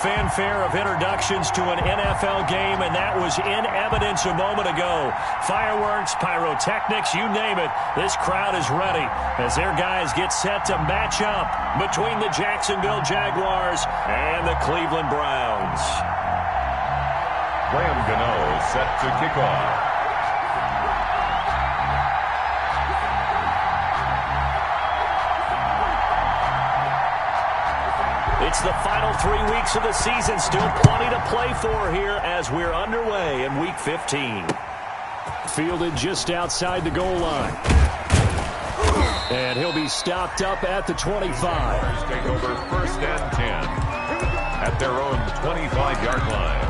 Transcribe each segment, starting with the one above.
Fanfare of introductions to an NFL game, and that was in evidence a moment ago. Fireworks, pyrotechnics, you name it. This crowd is ready as their guys get set to match up between the Jacksonville Jaguars and the Cleveland Browns. Graham Gano set to kick off. It's the final 3 weeks of the season. Still plenty to play for here as we're underway in Week 15. Fielded just outside the goal line. And he'll be stopped up at the 25. Take over 1st and 10 at their own 25-yard line.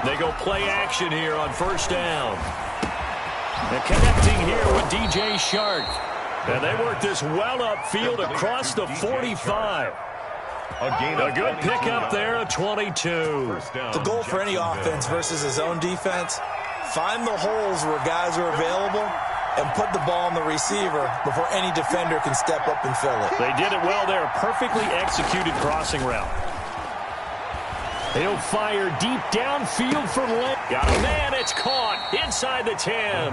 They go play action here on 1st down. And connecting here with DJ Shark. And they work this well upfield across the 45. A good pickup there at 22. The goal for any offense versus his own defense, find the holes where guys are available and put the ball on the receiver before any defender can step up and fill it. They did it well there. Perfectly executed crossing route. He'll fire deep downfield for Lane. Got a man, it's caught inside the 10.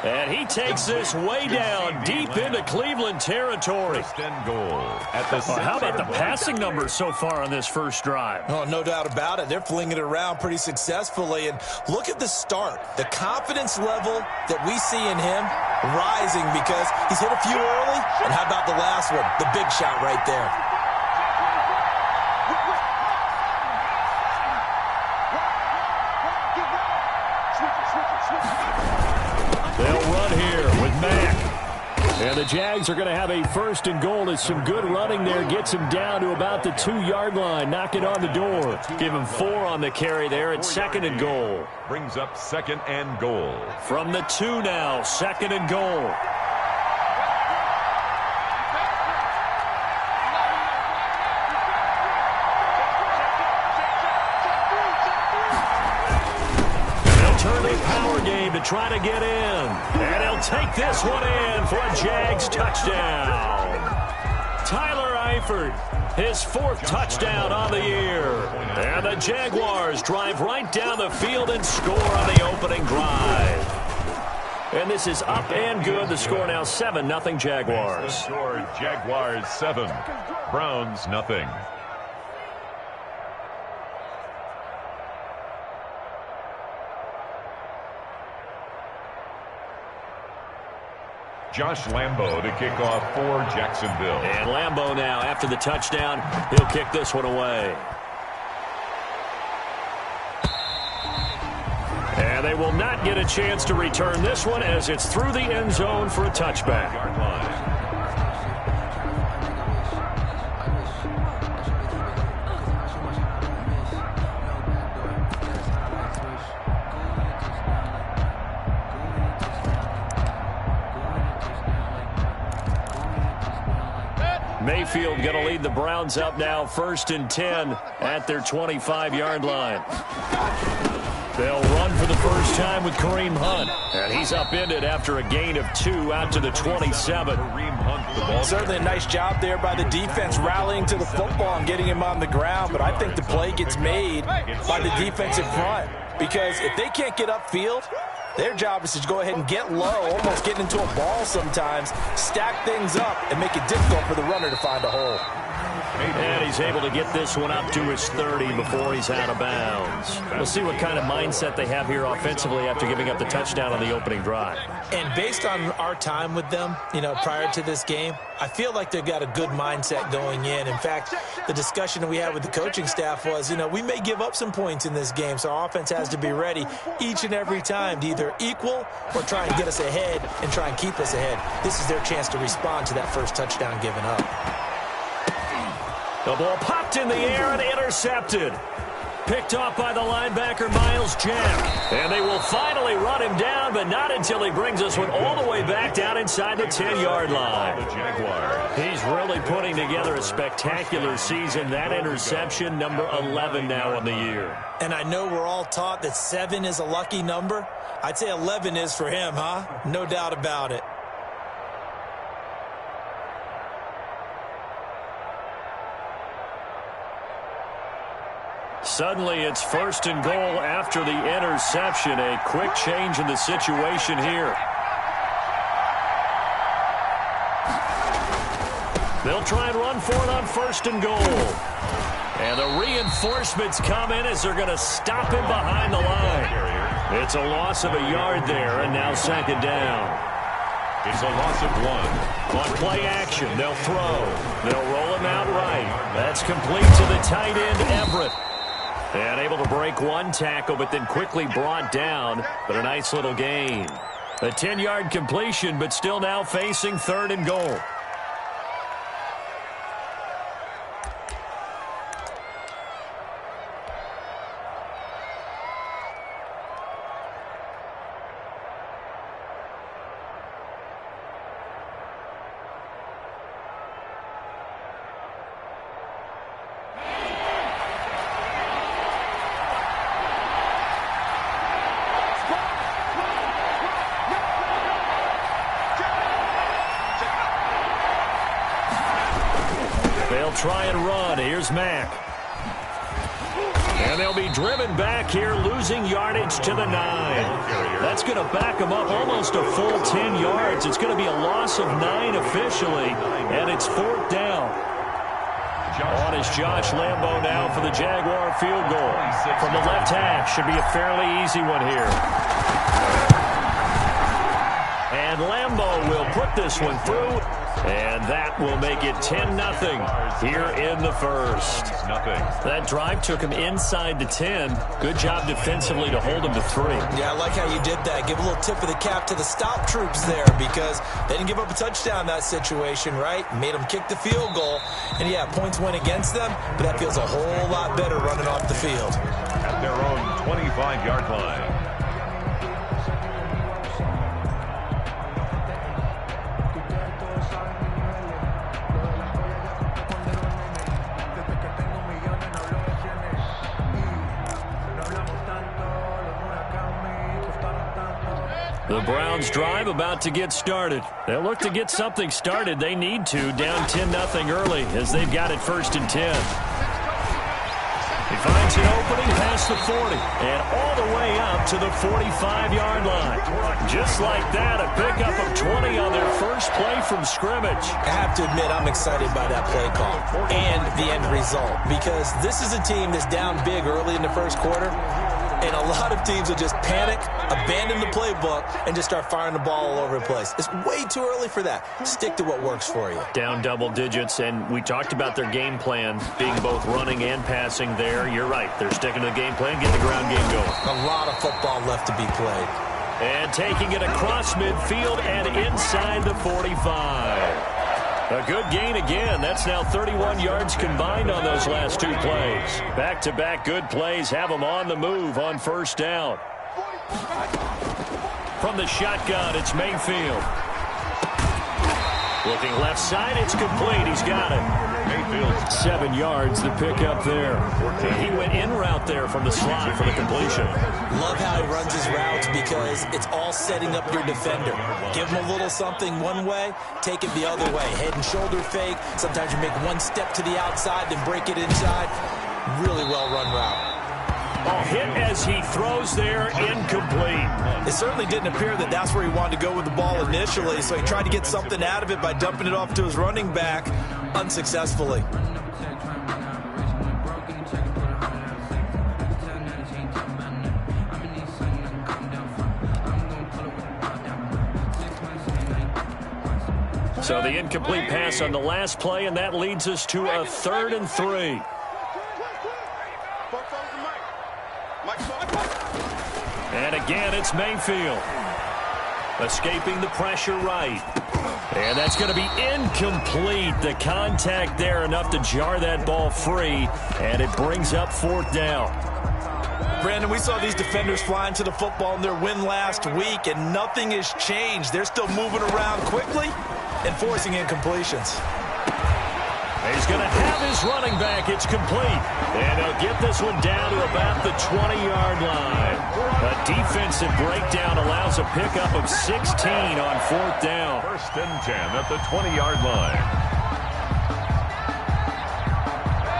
And he takes this way down deep into Cleveland territory. How about the passing numbers so far on this first drive? Oh, no doubt about it. They're flinging it around pretty successfully. And look at the start. The confidence level that we see in him rising because he's hit a few early. And how about the last one? The big shot right there. They'll run here with Mack. And the Jags are going to have a 1st and goal as some good running there gets him down to about the 2-yard line. Knock it on the door. Give him 4 on the carry there at 2nd and goal. Brings up 2nd and goal. From the 2 now, 2nd and goal. To try to get in. And he'll take this one in for a Jags touchdown. Tyler Eifert, his 4th touchdown on the year. And the Jaguars drive right down the field and score on the opening drive. And this is up and good. The score now 7-0 Jaguars. Score Jaguars 7, Browns nothing. Josh Lambo to kick off for Jacksonville. And Lambo now, after the touchdown, he'll kick this one away. And they will not get a chance to return this one as it's through the end zone for a touchback. Mayfield going to lead the Browns up now 1st and 10 at their 25-yard line. They'll run for the first time with Kareem Hunt. And he's upended after a gain of 2 out to the 27. Certainly a nice job there by the defense rallying to the football and getting him on the ground. But I think the play gets made by the defensive front. Because if they can't get upfield, their job is to go ahead and get low, almost getting into a ball sometimes, stack things up, and make it difficult for the runner to find a hole. And he's able to get this one up to his 30 before he's out of bounds. We'll see what kind of mindset they have here offensively after giving up the touchdown on the opening drive. And based on our time with them, prior to this game, I feel like they've got a good mindset going in. In fact, the discussion we had with the coaching staff was, we may give up some points in this game, so our offense has to be ready each and every time to either equal or try and get us ahead and try and keep us ahead. This is their chance to respond to that first touchdown given up. The ball popped in the air and intercepted. Picked off by the linebacker, Miles Jack. And they will finally run him down, but not until he brings us one all the way back down inside the 10-yard line. The Jaguars. He's really putting together a spectacular season. That interception, number 11 now on the year. And I know we're all taught that 7 is a lucky number. I'd say 11 is for him, huh? No doubt about it. Suddenly, it's 1st and goal after the interception. A quick change in the situation here. They'll try and run for it on 1st and goal. And the reinforcements come in as they're going to stop him behind the line. It's a loss of a yard there, and now 2nd down. It's a loss of 1. On play action, they'll throw. They'll roll him out right. That's complete to the tight end, Everett. And able to break one tackle, but then quickly brought down. But a nice little gain. A 10-yard completion, but still now facing 3rd and goal. They'll try and run. Here's Mack. And they'll be driven back here, losing yardage to the 9. That's going to back them up almost a full 10 yards. It's going to be a loss of 9 officially, and it's 4th down. On is Josh Lambo now for the Jaguar field goal. From the left half, should be a fairly easy one here. And Lambo will put this one through. And that will make it 10-0 here in the first. That drive took him inside the 10. Good job defensively to hold him to 3. Yeah, I like how you did that. Give a little tip of the cap to the stop troops there because they didn't give up a touchdown in that situation, right? Made them kick the field goal. And, yeah, points went against them, but that feels a whole lot better running off the field. At their own 25-yard line. The Browns drive about to get started. They'll look to get something started. They need to, down 10-0 early as they've got it 1st and 10. He finds an opening past the 40 and all the way up to the 45-yard line. Just like that, a pickup of 20 on their first play from scrimmage. I have to admit, I'm excited by that play call and the end result because this is a team that's down big early in the first quarter. And a lot of teams will just panic, abandon the playbook, and just start firing the ball all over the place. It's way too early for that. Stick to what works for you. Down double digits, and we talked about their game plan being both running and passing there. You're right. They're sticking to the game plan, getting the ground game going. A lot of football left to be played. And taking it across midfield and inside the 45. A good gain again. That's now 31 yards combined on those last 2 plays. Back-to-back good plays have them on the move on 1st down. From the shotgun, it's Mayfield. Looking left side, it's complete. He's got it. Mayfield. 7 yards, the pickup there. He went in route there from the slot for the completion. Love how he runs his routes because it's all setting up your defender. Give him a little something one way, take it the other way. Head and shoulder fake. Sometimes you make one step to the outside, then break it inside. Really well-run route. Oh, hit as he throws there, incomplete. It certainly didn't appear that that's where he wanted to go with the ball initially, so he tried to get something out of it by dumping it off to his running back unsuccessfully. So the incomplete pass on the last play, and that leads us to a 3rd and 3. And again, it's Mayfield. Escaping the pressure right. And that's going to be incomplete. The contact there enough to jar that ball free, and it brings up 4th down. Brandon, we saw these defenders flying to the football in their win last week, and nothing has changed. They're still moving around quickly and forcing incompletions. He's going to have his running back. It's complete. And he'll get this one down to about the 20-yard line. A defensive breakdown allows a pickup of 16 on 4th down. 1st and 10 at the 20-yard line.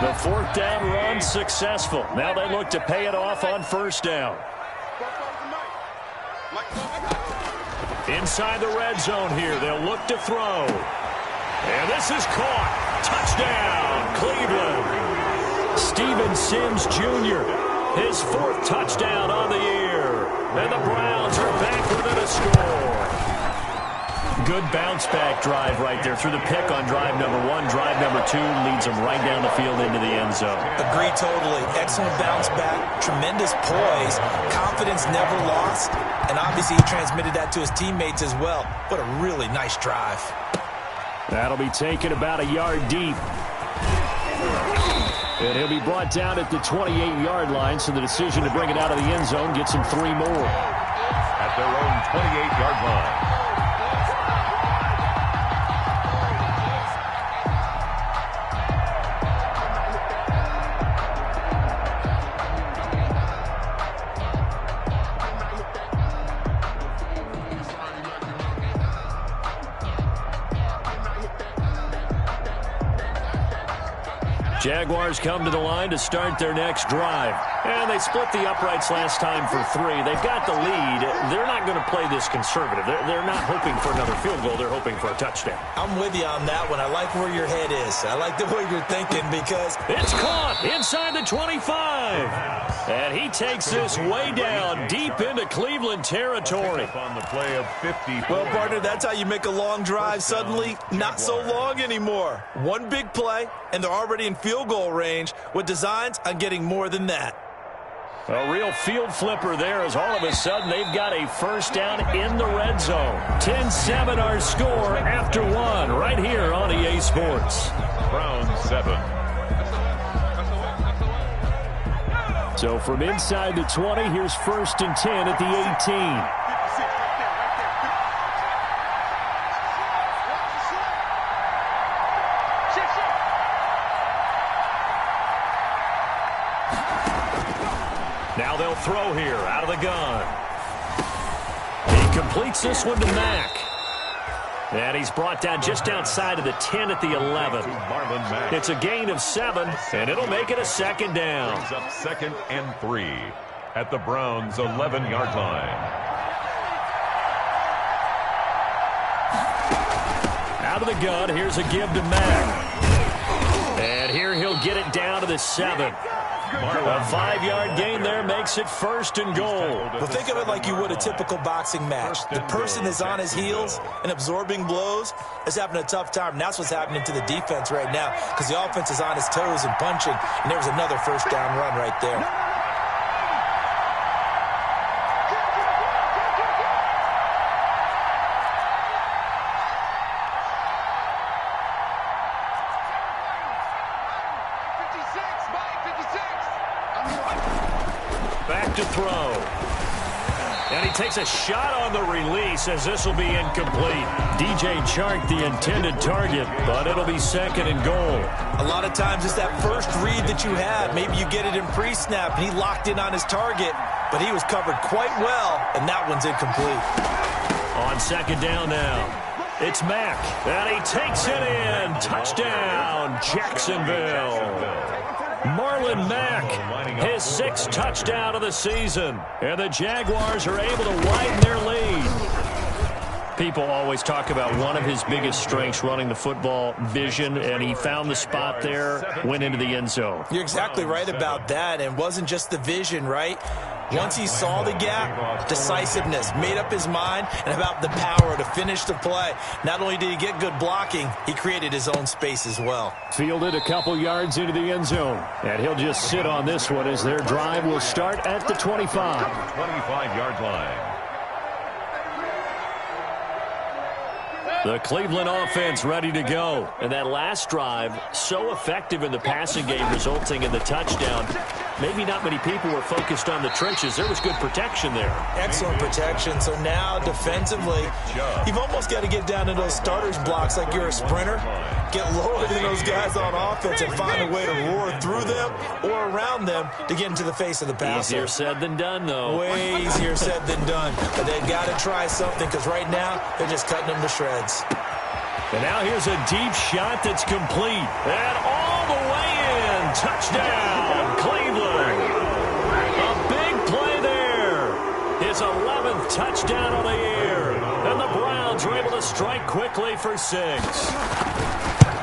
The 4th down run successful. Now they look to pay it off on 1st down. Inside the red zone here. They'll look to throw. And this is caught. Touchdown, Cleveland. Steven Sims Jr., his 4th touchdown on the year. And the Browns are back within a score. Good bounce-back drive right there through the pick on drive number 1. Drive number 2 leads them right down the field into the end zone. Agree totally. Excellent bounce-back, tremendous poise, confidence never lost, and obviously he transmitted that to his teammates as well. What a really nice drive. That'll be taken about a yard deep. And he'll be brought down at the 28-yard line, so the decision to bring it out of the end zone gets him 3 more. At their own 28-yard line. Jaguars come to the line to start their next drive. And they split the uprights last time for 3. They've got the lead. They're not going to play this conservative. They're not hoping for another field goal. They're hoping for a touchdown. I'm with you on that one. I like where your head is. I like the way you're thinking because it's caught inside the 25. And he takes this way down deep into Cleveland territory. On the play of 50. Well, partner, that's how you make a long drive suddenly not so long anymore. One big play, and they're already in field goal range with designs on getting more than that. A real field flipper there as all of a sudden they've got a 1st down in the red zone. 10-7 our score after 1 right here on EA Sports. Browns 7. So from inside the 20, here's 1st and 10 at the 18. Now they'll throw here out of the gun. He completes this one to Mack. And he's brought down just outside of the 10 at the 11. It's a gain of 7, and it'll make it a 2nd down. Brings up 2nd and 3 at the Browns' 11-yard line. Out of the gun, here's a give to Mack. And here he'll get it down to the 7. A 5-yard gain there makes it 1st and goal. Well, think of it like you would a typical boxing match. The person is on his heels and absorbing blows is having a tough time. And that's what's happening to the defense right now because the offense is on his toes and punching. And there was another 1st down run right there. Back to throw. And he takes a shot on the release as this will be incomplete. DJ Chark the intended target, but it'll be 2nd and goal. A lot of times it's that first read that you had. Maybe you get it in pre-snap and he locked in on his target, but he was covered quite well, and that one's incomplete. On 2nd down now. It's Mack, and he takes it in. Touchdown, Jacksonville. Marlon Mack, his 6th touchdown of the season. And the Jaguars are able to widen their lead. People always talk about one of his biggest strengths running the football, vision, and he found the spot there, went into the end zone. You're exactly right about that, and it wasn't just the vision, right? Once he saw the gap, decisiveness, made up his mind, and about the power to finish the play. Not only did he get good blocking, he created his own space as well. Fielded a couple yards into the end zone. And he'll just sit on this one as their drive will start at the 25. 25-yard line. The Cleveland offense ready to go. And that last drive, so effective in the passing game, resulting in the touchdown. Maybe not many people were focused on the trenches. There was good protection there. Excellent protection. So now, defensively, you've almost got to get down to those starters blocks like you're a sprinter. Get lower than those guys on offense and find a way to roar through them or around them to get into the face of the passer. Easier said than done, though. Way easier said than done. But they've got to try something because right now, they're just cutting them to shreds. And now here's a deep shot that's complete. And all the way in. Touchdown, Cleveland. A big play there. His 11th touchdown of the year. And the Browns are able to strike quickly for 6.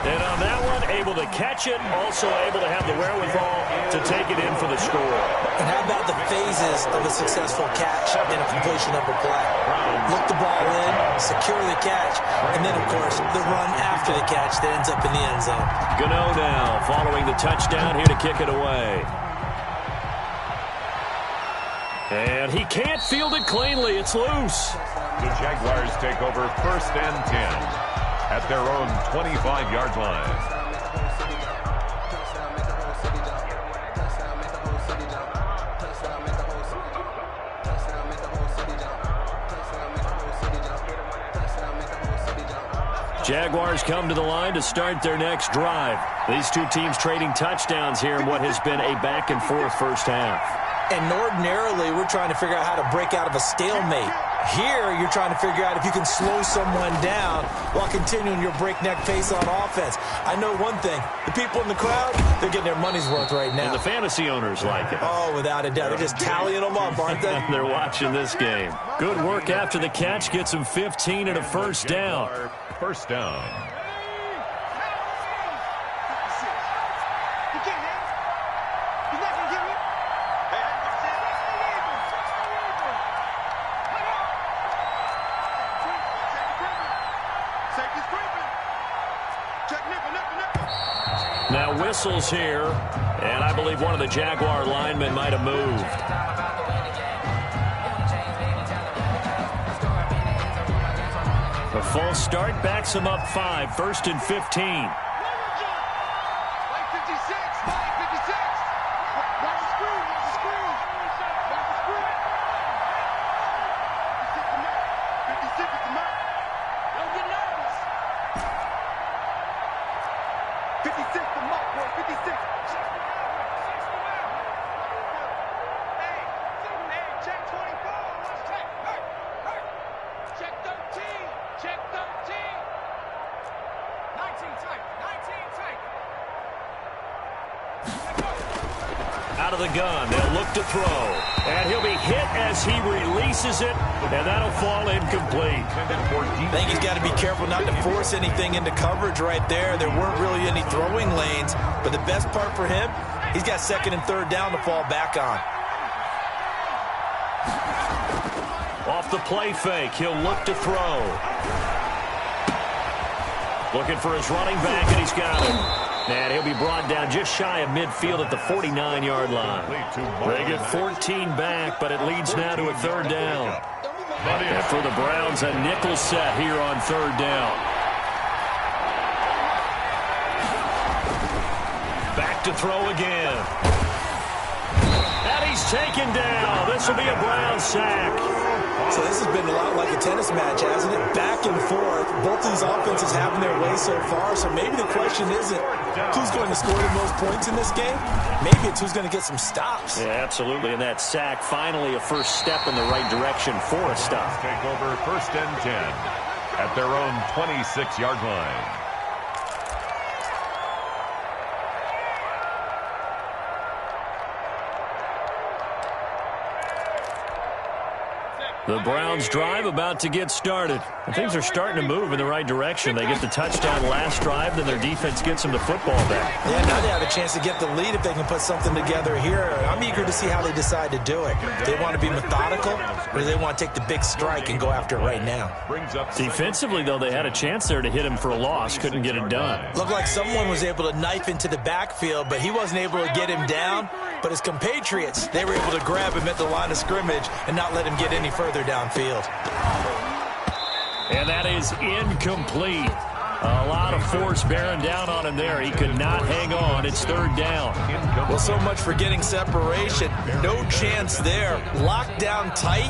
And on that one, able to catch it, also able to have the wherewithal to take it in for the score. And how about the phases of a successful catch and a completion of a play? Look the ball in, secure the catch, and then, of course, the run after the catch that ends up in the end zone. Gano now following the touchdown here to kick it away. And he can't field it cleanly. It's loose. The Jaguars take over 1st and 10. At their own 25-yard line. Jaguars come to the line to start their next drive. These two teams trading touchdowns here in what has been a back-and-forth first half. And ordinarily, we're trying to figure out how to break out of a stalemate. Here, you're trying to figure out if you can slow someone down while continuing your breakneck pace on offense. I know one thing. The people in the crowd, they're getting their money's worth right now. And the fantasy owners like it. Oh, without a doubt. They're just tallying them up, aren't they? They're watching this game. Good work after the catch. Gets them 15 and a first down. First down. Now whistles here, and I believe one of the Jaguar linemen might have moved. A false start backs him up 5, 1st and 15. Out of the gun, they'll look to throw. And he'll be hit as he releases it, and that'll fall incomplete. I think he's got to be careful not to force anything into coverage right there. There weren't really any throwing lanes, but the best part for him, he's got 2nd and 3rd down to fall back on. Off the play fake, he'll look to throw. Looking for his running back, and he's got it. And he'll be brought down just shy of midfield at the 49-yard line. They get 14 back, but it leads now to a 3rd down. And for the Browns, a nickel set here on 3rd down. Back to throw again. And he's taken down. This will be a Browns sack. So this has been a lot like a tennis match, hasn't it? Back and forth. Both these offenses having their way so far. So maybe the question isn't who's going to score the most points in this game. Maybe it's who's going to get some stops. Yeah, absolutely. And that sack, finally a first step in the right direction for a stop. Take over 1st and 10 at their own 26-yard line. The Browns drive about to get started. And things are starting to move in the right direction. They get the touchdown last drive, then their defense gets them the football back. Yeah, now they have a chance to get the lead if they can put something together here. I'm eager to see how they decide to do it. Do they want to be methodical, or do they want to take the big strike and go after it right now? Defensively, though, they had a chance there to hit him for a loss. Couldn't get it done. Looked like someone was able to knife into the backfield, but he wasn't able to get him down. But his compatriots, they were able to grab him at the line of scrimmage and not let him get any further downfield. And that is incomplete. A lot of force bearing down on him there. He could not hang on. It's third down. Well, so much for getting separation. No chance there. Locked down tight,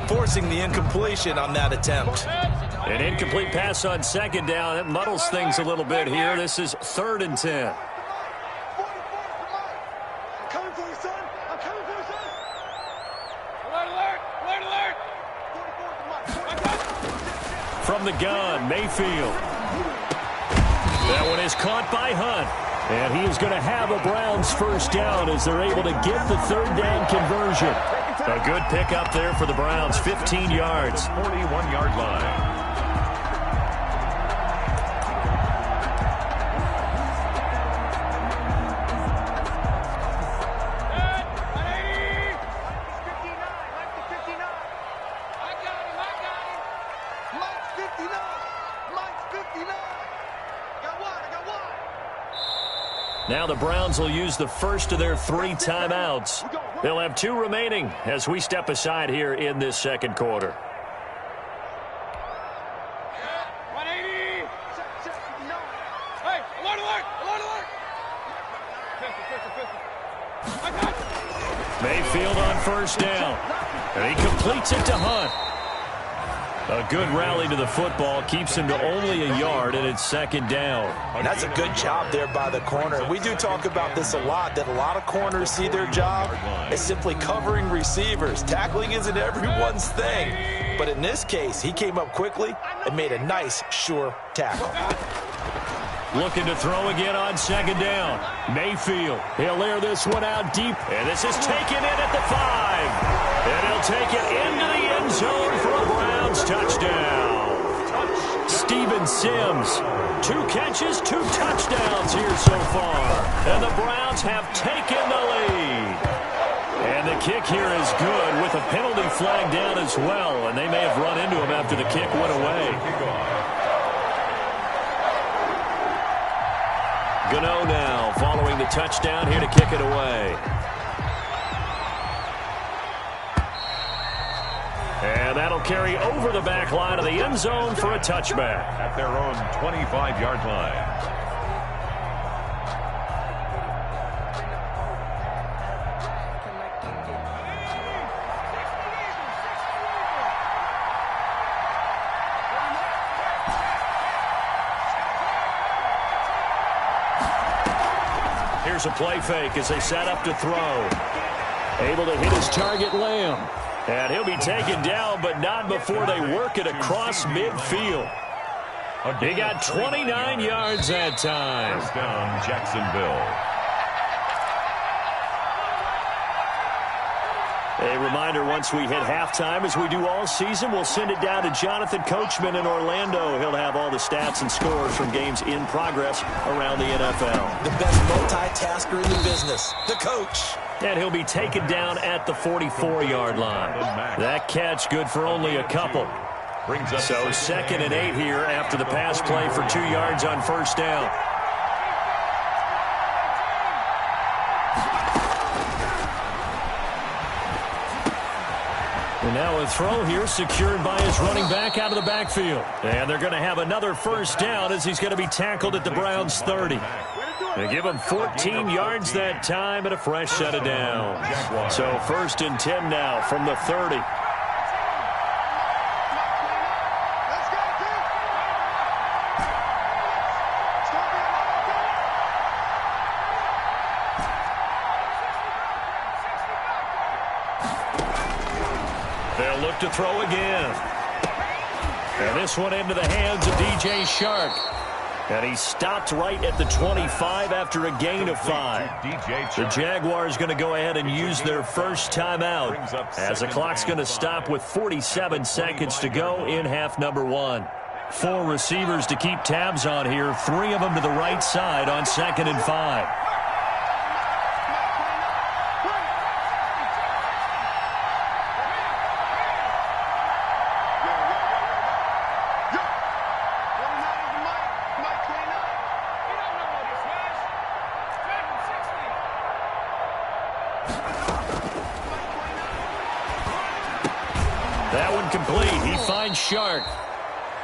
forcing the incompletion on that attempt. An incomplete pass on second down. That muddles things a little bit here. This is 3rd and 10. From the gun, Mayfield. That one is caught by Hunt. And he is going to have a Browns first down as they're able to get the third down conversion. A good pickup there for the Browns, 15 yards. 41-yard line. Now the Browns will use the first of their 3 timeouts. They'll have 2 remaining as we step aside here in this second quarter. Mayfield on first down. And he completes it to Hunt. A good rally to the football keeps him to only a yard, and it's second down. And that's a good job there by the corner. We do talk about this a lot, that a lot of corners see their job as simply covering receivers. Tackling isn't everyone's thing. But in this case, he came up quickly and made a nice, sure tackle. Looking to throw again on second down. Mayfield, he'll air this one out deep, and this is taken in at the 5. And he'll take it into the end zone for a Browns touchdown. Steven Sims, 2 catches, 2 touchdowns here so far. And the Browns have taken the lead. And the kick here is good with a penalty flag down as well. And they may have run into him after the kick went away. Gano now following the touchdown here to kick it away. And that'll carry over the back line of the end zone for a touchback. At their own 25-yard line. Here's a play fake as they set up to throw. Able to hit his target, Lamb. And he'll be taken down, but not before they work it across midfield. He got 29 yards that time. First down, Jacksonville. A reminder, once we hit halftime, as we do all season, we'll send it down to Jonathan Coachman in Orlando. He'll have all the stats and scores from games in progress around the NFL. The best multitasker in the business, the coach. And he'll be taken down at the 44-yard line. That catch good for only a couple. So 2nd and 8 here after the pass play for 2 yards on first down. And now a throw here secured by his running back out of the backfield. And they're going to have another first down as he's going to be tackled at the Browns' 30. They give him 14 yards that time and a fresh set of downs. So 1st and 10 now from the 30. They'll look to throw again. And this one into the hands of DJ Shark. And he stopped right at the 25 after a gain of 5. The Jaguars going to go ahead and use their first timeout as the clock's going to stop with 47 seconds to go in half number 1. 4 receivers to keep tabs on here, 3 of them to the right side on 2nd and 5. That one complete. He finds Shark.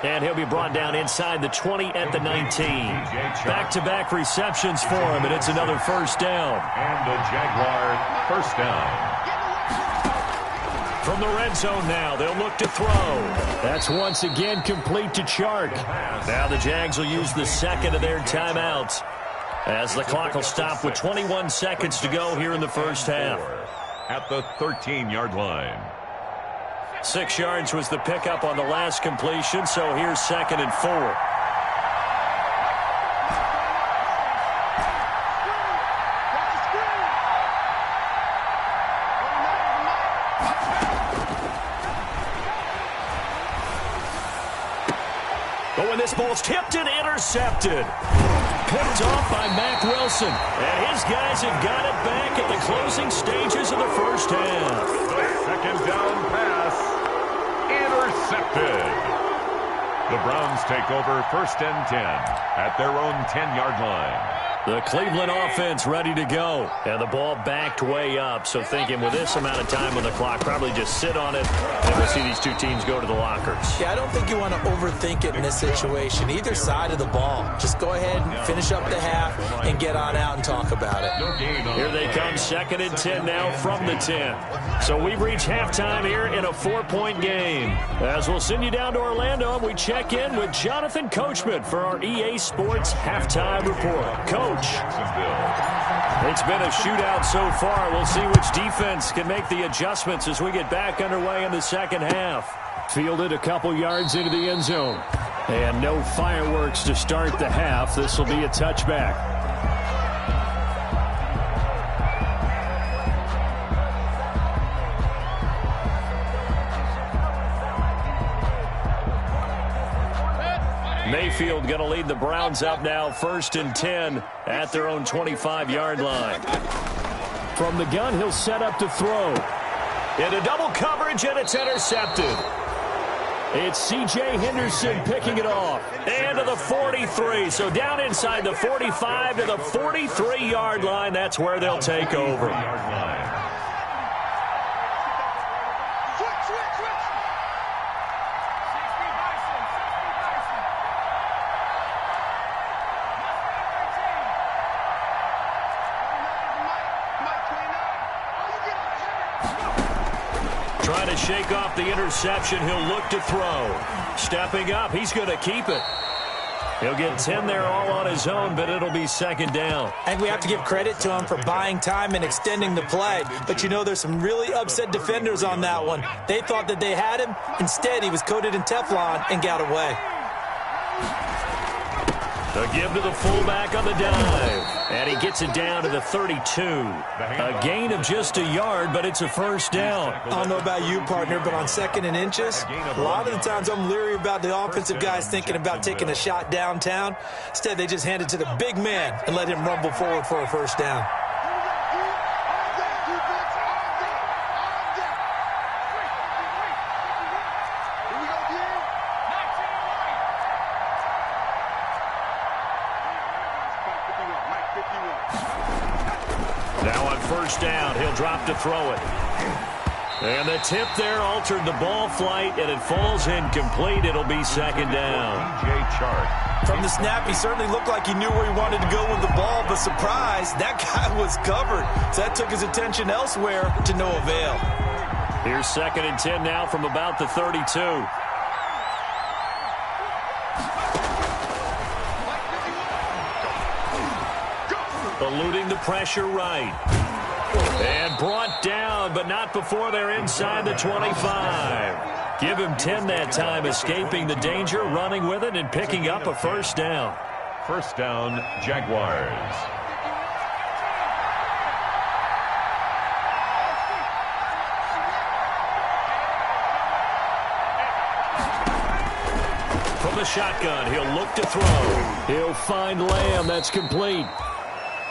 And he'll be brought down inside the 20 at the 19. Back-to-back receptions for him, and it's another first down. And the Jaguars first down. From the red zone now, they'll look to throw. That's once again complete to Chark. Now the Jags will use the second of their timeouts as the clock will stop with 21 seconds to go here in the first half. At the 13-yard line. 6 yards was the pickup on the last completion, so here's 2nd and 4. Oh, and this ball's tipped and intercepted. Picked off by Mack Wilson. And his guys have got it back at the closing stages of the first half. The second down pass. Intercepted. The Browns take over 1st and 10 at their own 10-yard line. The Cleveland offense ready to go. And the ball backed way up. So thinking with this amount of time on the clock, probably just sit on it. And we'll see these two teams go to the lockers. Yeah, I don't think you want to overthink it in this situation. Either side of the ball. Just go ahead and finish up the half and get on out and talk about it. Here they come, 2nd and 10 now from the 10. So we've reached halftime here in a 4-point game. As we'll send you down to Orlando, we check in with Jonathan Coachman for our EA Sports Halftime Report. Coach. It's been a shootout so far. We'll see which defense can make the adjustments as we get back underway in the second half. Fielded a couple yards into the end zone. And no fireworks to start the half. This will be a touchback. Mayfield going to lead the Browns up now, 1st and 10 at their own 25-yard line. From the gun, he'll set up to throw. Into double coverage, and it's intercepted. It's C.J. Henderson picking it off. And to the 43. So down inside the 45 to the 43-yard line. That's where they'll take over. Trying to shake off the interception. He'll look to throw. Stepping up. He's going to keep it. He'll get 10 there all on his own, but it'll be 2nd down. I think we have to give credit to him for buying time and extending the play. But, you know, there's some really upset defenders on that one. They thought that they had him. Instead, he was coated in Teflon and got away. A give to the fullback on the dive. And he gets it down to the 32. A gain of just a yard, but it's a first down. I don't know about you, partner, but on 2nd and inches, a lot of the times I'm leery about the offensive guys thinking about taking a shot downtown. Instead, they just hand it to the big man and let him rumble forward for a first down. Now on first down, he'll drop to throw it. And the tip there altered the ball flight, and it falls incomplete. It'll be 2nd down. From the snap, he certainly looked like he knew where he wanted to go with the ball, but surprise, that guy was covered. So that took his attention elsewhere to no avail. Here's 2nd and 10 now from about the 32. Eluding the pressure right. And brought down, but not before they're inside the 25. Give him 10 that time, escaping the danger, running with it, and picking up a first down. First down, Jaguars. From the shotgun, he'll look to throw. He'll find Lamb. That's complete.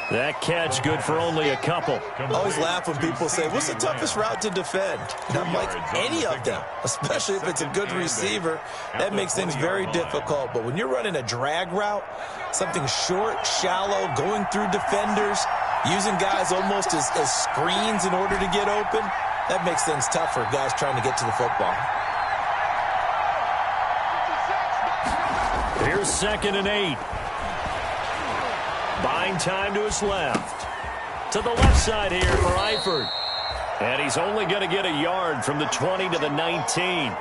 That catch good for only a couple. I always laugh when people say, what's the toughest route to defend? And I'm like, any of them, especially if it's a good receiver. That makes things very difficult. But when you're running a drag route, something short, shallow, going through defenders, using guys almost as screens in order to get open, that makes things tough for guys trying to get to the football. Here's 2nd and 8. Buying time to his left. To the left side here for Eifert. And he's only going to get a yard from the 20 to the 19.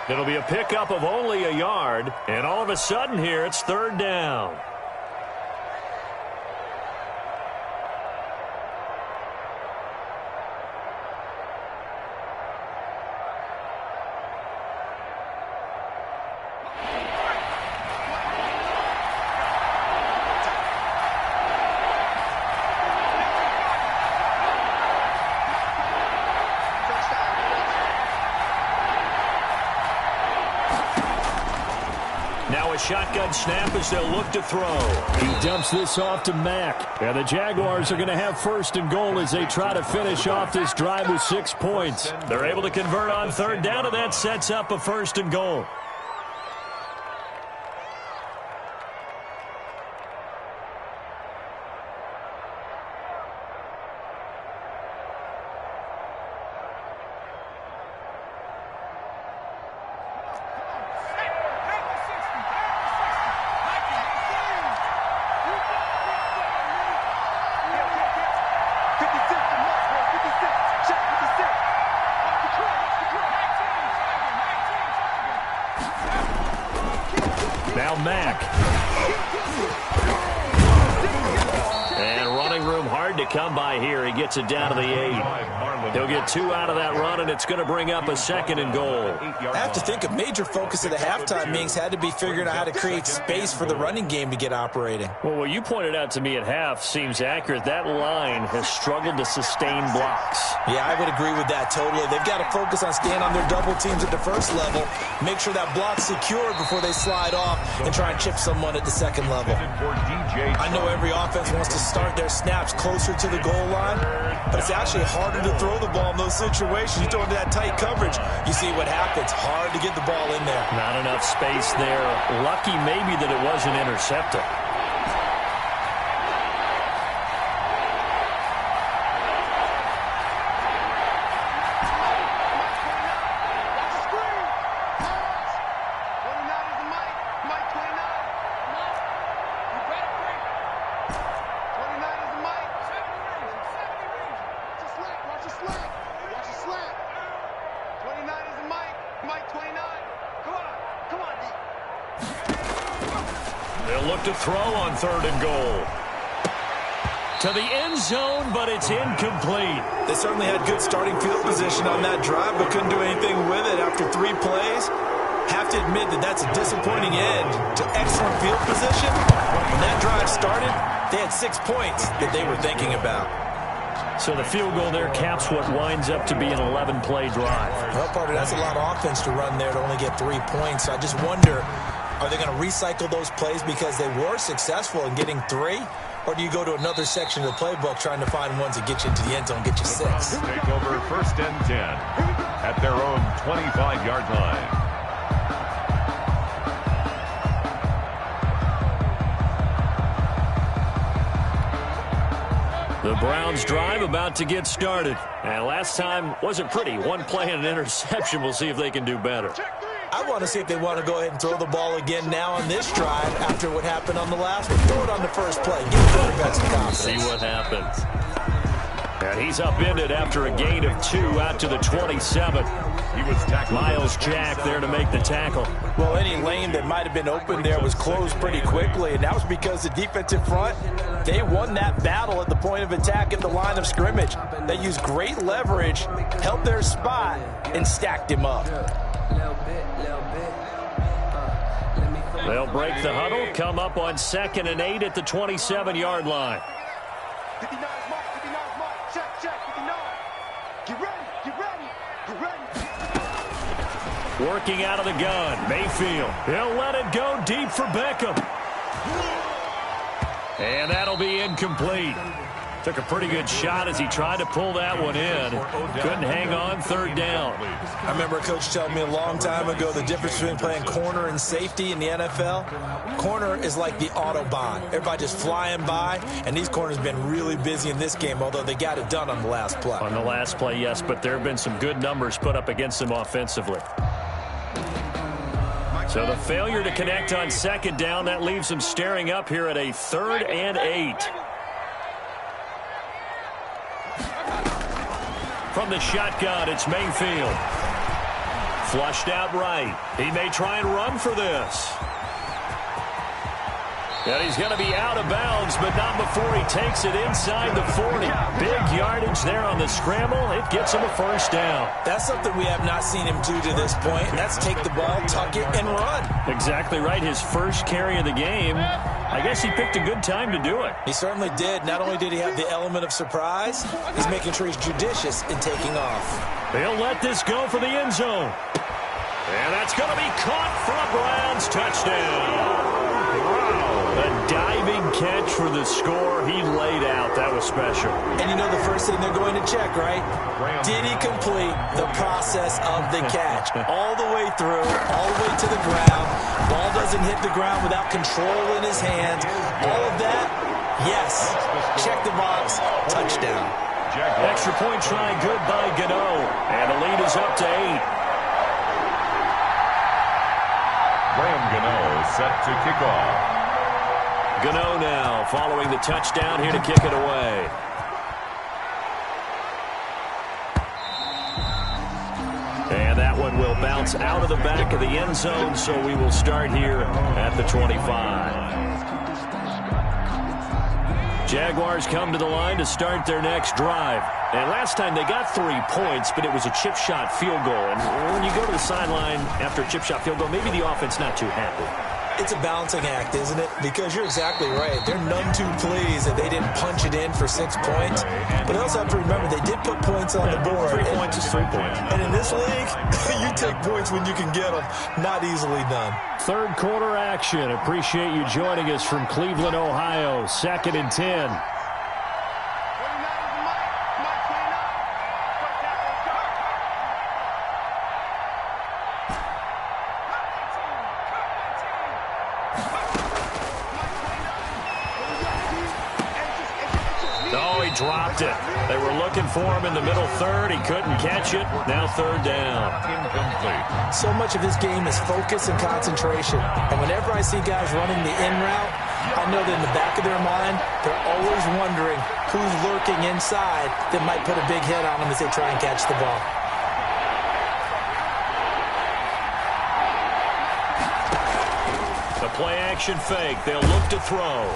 It'll be a pickup of only a yard. And all of a sudden here, it's 3rd down. Now a shotgun snap as they'll look to throw. He dumps this off to Mack. And the Jaguars are going to have 1st and goal as they try to finish off this drive with 6 points. They're able to convert on 3rd down, and that sets up a 1st and goal. Now Mack. And running room hard to come by here. He gets it down to the 8. He'll get 2 out of that run, and it's going to bring up a 2nd and goal. I have to think a major focus of the halftime meetings had to be figuring out how to create space for the running game to get operating. Well, what you pointed out to me at half seems accurate. That line has struggled to sustain blocks. Yeah, I would agree with that totally. They've got to focus on staying on their double teams at the first level, make sure that block's secured before they slide off and try and chip someone at the second level. I know every offense wants to start their snaps closer to the goal line, but it's actually harder to throw the ball in those situations. You throw into that tight coverage, you see what happens. Hard to get the ball in there. Not enough space there. Lucky maybe that it wasn't intercepted. They'll look to throw on 3rd and goal. To the end zone, but it's incomplete. They certainly had good starting field position on that drive, but couldn't do anything with it after 3 plays. Have to admit that that's a disappointing end to excellent field position. When that drive started, they had 6 points that they were thinking about. So the field goal there caps what winds up to be an 11-play drive. Well, partner, that's a lot of offense to run there to only get 3 points. I just wonder, are they going to recycle those plays because they were successful in getting 3? Or do you go to another section of the playbook trying to find ones that get you into the end zone and get you 6? Take over 1st and 10 at their own 25-yard line. The Browns drive about to get started. And last time wasn't pretty. 1 play and an interception. We'll see if they can do better. I want to see if they want to go ahead and throw the ball again now on this drive after what happened on the last one. Throw it on the first play. Give the quarterback some confidence. See what happens. And he's upended after a gain of 2 out to the 27. He was tackled. Miles Jack there to make the tackle. Well, any lane that might have been open there was closed pretty quickly, and that was because the defensive front, they won that battle at the point of attack at the line of scrimmage. They used great leverage, held their spot, and stacked him up. They'll They'll break the huddle, come up on 2nd and 8 at the 27-yard line. 59's mark, 59's mark. Check, 59. Get ready, get ready, get ready. Working out of the gun, Mayfield. He'll let it go deep for Beckham. And that'll be incomplete. Took a pretty good shot as he tried to pull that one in. Couldn't hang on, 3rd down. I remember a coach telling me a long time ago the difference between playing corner and safety in the NFL. Corner is like the Autobahn. Everybody just flying by, and these corners have been really busy in this game, although they got it done on the last play. On the last play, yes, but there have been some good numbers put up against them offensively. So the failure to connect on 2nd down, that leaves them staring up here at a 3rd and 8. From the shotgun, it's Mayfield. Flushed out right. He may try and run for this. And he's going to be out of bounds, but not before he takes it inside the 40. Big yardage there on the scramble. It gets him a 1st down. That's something we have not seen him do to this point. That's take the ball, tuck it, and run. Exactly right. His first carry of the game. I guess he picked a good time to do it. He certainly did. Not only did he have the element of surprise, he's making sure he's judicious in taking off. They'll let this go for the end zone. And that's going to be caught for a Browns touchdown. A diving catch for the score. He laid out. That was special. And you know the first thing they're going to check, right? Did he complete the process of the catch? All the way through, all the way to the ground. Ball doesn't hit the ground without control in his hands. All of that, yes. Check the box. Touchdown. Extra point try good by Gano. And the lead is up to 8. Graham Gano set to kick off. Gano now following the touchdown here to kick it away. And that one will bounce out of the back of the end zone, so we will start here at the 25. Jaguars come to the line to start their next drive. And last time they got 3 points, but it was a chip shot field goal. And when you go to the sideline after a chip shot field goal, maybe the offense not too happy. It's a balancing act, isn't it? Because you're exactly right. They're none too pleased that they didn't punch it in for 6 points. But they also have to remember they did put points on the board. 3 points is 3 points. And in this league, you take points when you can get them. Not easily done. 3rd quarter action. Appreciate you joining us from Cleveland, Ohio. 2nd and 10. Dropped it. They were looking for him in the middle 3rd. He couldn't catch it. Now 3rd down. Incomplete. So much of this game is focus and concentration. And whenever I see guys running the in route, I know that in the back of their mind, they're always wondering who's lurking inside that might put a big hit on them as they try and catch the ball. The play action fake. They'll look to throw.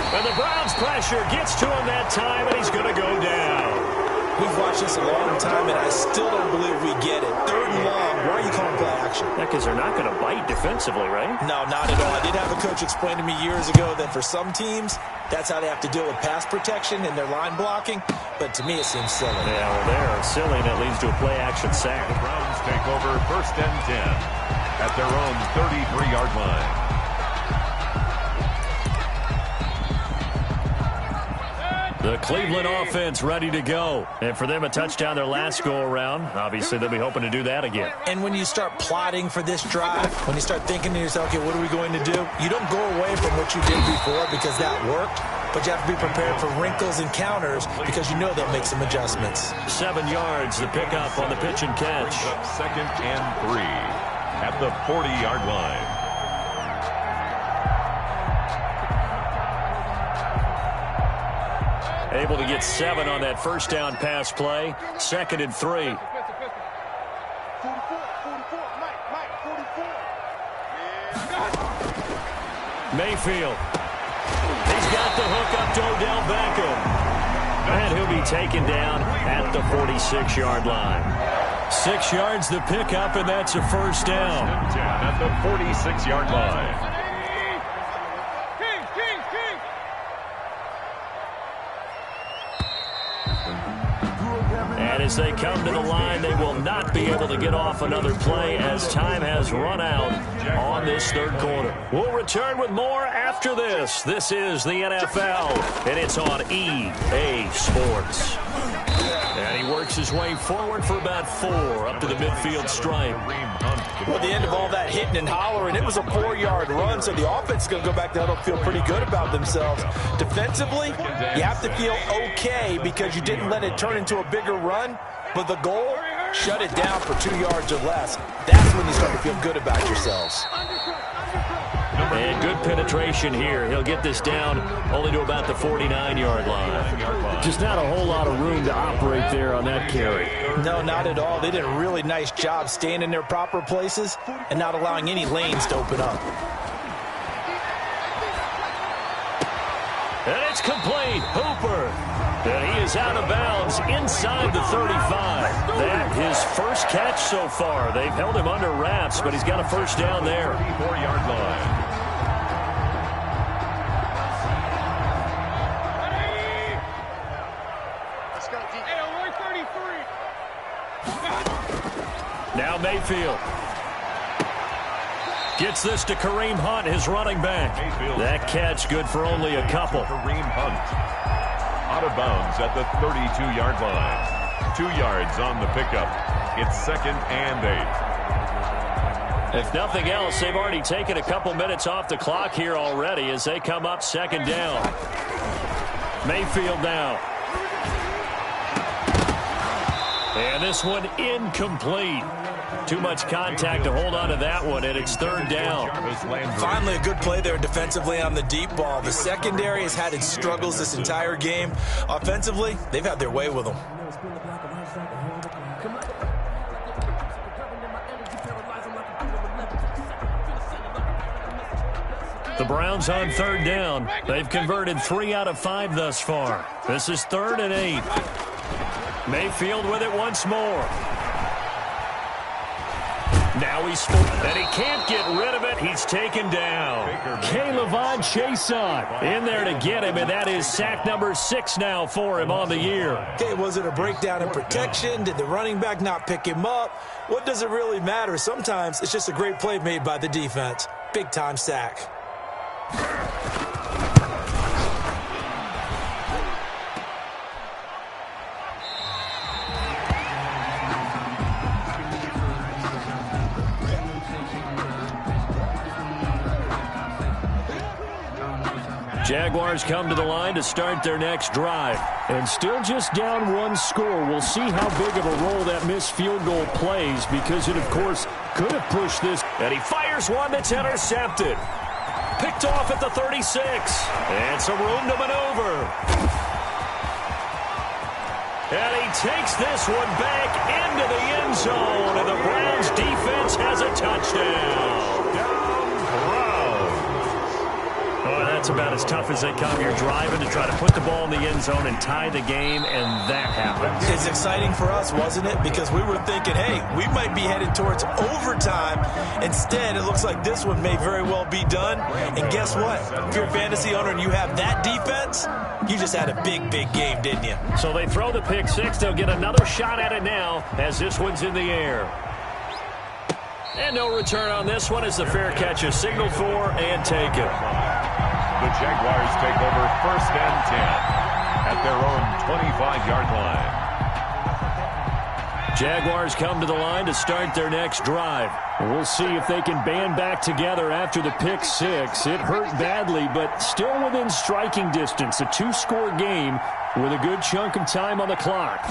And the Browns pressure gets to him that time, and he's going to go down. We've watched this a long time, and I still don't believe we get it. 3rd and long. Why are you calling play action? Yeah, because they're not going to bite defensively, right? No, not at all. I did have a coach explain to me years ago that for some teams, that's how they have to deal with pass protection and their line blocking. But to me, it seems silly. Yeah, well, they're silly, and it leads to a play action sack. The Browns take over 1st and 10 at their own 33-yard line. The Cleveland offense ready to go. And for them, a touchdown their last go-around. Obviously, they'll be hoping to do that again. And when you start plotting for this drive, when you start thinking to yourself, okay, what are we going to do? You don't go away from what you did before because that worked. But you have to be prepared for wrinkles and counters because you know they'll make some adjustments. 7 yards, the pickup on the pitch and catch. 2nd and 3 at the 40-yard line. Able to get 7 on that 1st down pass play. 2nd and 3. 44, Mike, 44. Mayfield. He's got the hook up to Odell Beckham. And he'll be taken down at the 46-yard line. 6 yards the pickup, and that's a 1st down. At the 46-yard line. as they come to the line. They will not be able to get off another play as time has run out on this third quarter. We'll return with more after this. This is the NFL, and it's on EA Sports. And he works his way forward for about 4 up to the midfield stripe. Well, at the end of all that hitting and hollering, it was a 4-yard run, so the offense is going to go back to huddle, feel pretty good about themselves. Defensively, you have to feel okay because you didn't let it turn into a bigger run, but the goal, shut it down for 2 yards or less. That's when you start to feel good about yourselves. And good penetration here. He'll get this down only to about the 49-yard line. Just not a whole lot of room to operate there on that carry. No, not at all. They did a really nice job staying in their proper places and not allowing any lanes to open up. And it's complete. Hooper. And he is out of bounds inside the 35. That his first catch so far. They've held him under wraps, but he's got a first down there. 4-yard line. Now Mayfield gets this to Kareem Hunt, his running back. That catch good for only a couple. Kareem Hunt out of bounds at the 32-yard line. 2 yards on the pickup. It's 2nd and 8. If nothing else, they've already taken a couple minutes off the clock here already as they come up 2nd down. Mayfield now. And this one incomplete. Too much contact to hold on to that one, and it's 3rd down. Finally, a good play there defensively on the deep ball. The secondary has had its struggles this entire game. Offensively, they've had their way with them. The Browns on 3rd down. They've converted 3 out of 5 thus far. This is 3rd and 8. Mayfield with it once more. Now he's full, and he can't get rid of it. He's taken down. K'Lavon Chaisson in there to get him, and that is sack number 6 now for him on the year. Okay, was it a breakdown in protection? Did the running back not pick him up? What does it really matter? Sometimes it's just a great play made by the defense. Big-time sack. Jaguars come to the line to start their next drive. And still just down 1 score. We'll see how big of a role that missed field goal plays because it, of course, could have pushed this. And he fires one that's intercepted. Picked off at the 36. And some room to maneuver. And he takes this one back into the end zone. And the Browns defense has a touchdown. Oh, that's about as tough as they come. You're driving to try to put the ball in the end zone and tie the game, and that happens. It's exciting for us, wasn't it? Because we were thinking, hey, we might be headed towards overtime. Instead, it looks like this one may very well be done. And guess what? If you're a fantasy owner and you have that defense, you just had a big, big game, didn't you? So they throw the pick 6. They'll get another shot at it now as this one's in the air. And no return on this one as the fair catch is signaled for and taken. The Jaguars take over 1st and 10 at their own 25-yard line. Jaguars come to the line to start their next drive. We'll see if they can band back together after the pick 6. It hurt badly, but still within striking distance. A 2-score game with a good chunk of time on the clock.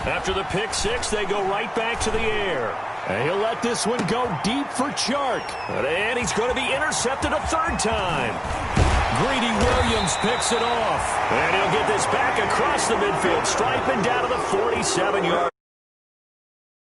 After the pick 6, they go right back to the air. And he'll let this one go deep for Chark. And he's going to be intercepted a 3rd time. Greedy Williams picks it off. And he'll get this back across the midfield stripe and down to the 47-yard.